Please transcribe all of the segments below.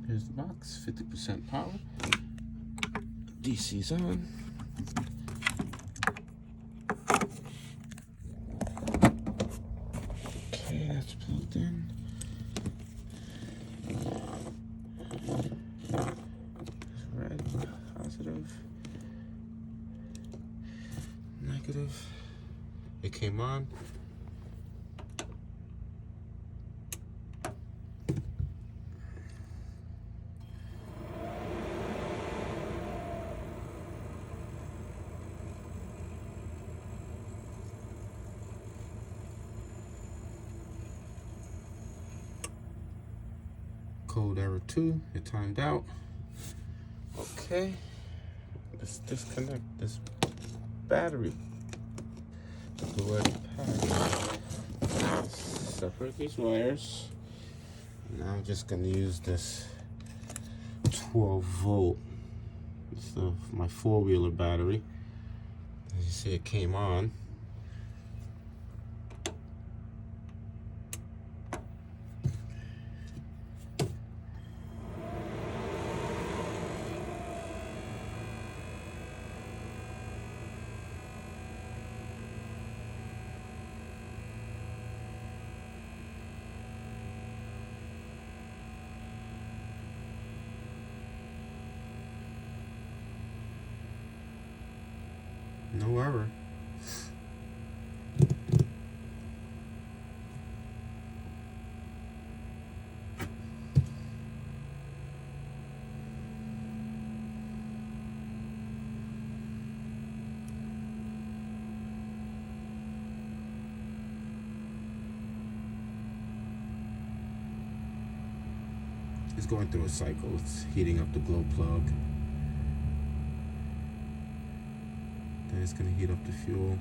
Here's the box, 50% power. DC's on. Okay, that's plugged in. Red, positive, negative. It came on. Code error 2, it timed out. Okay, let's disconnect this battery. The Bluetti pack. Separate these wires. Now I'm just gonna use this 12 volt. It's my 4-wheeler battery. As you see, it came on. No error. It's going through a cycle. It's heating up the glow plug. Then it's going to heat up the fuel.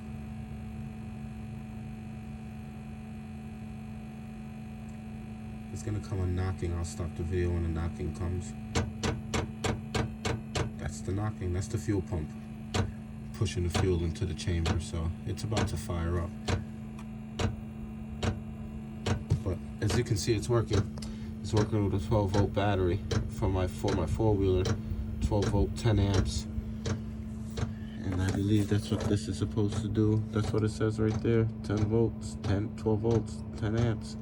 It's going to come a knocking. I'll stop the video when the knocking comes. That's the knocking. That's the fuel pump pushing the fuel into the chamber. So it's about to fire up. But as you can see, it's working. It's working with a 12 volt battery for my 4-wheeler, 12 volt, 10 amps. And I believe that's what this is supposed to do. That's what it says right there, 10 volts, 12 volts, 10 amps.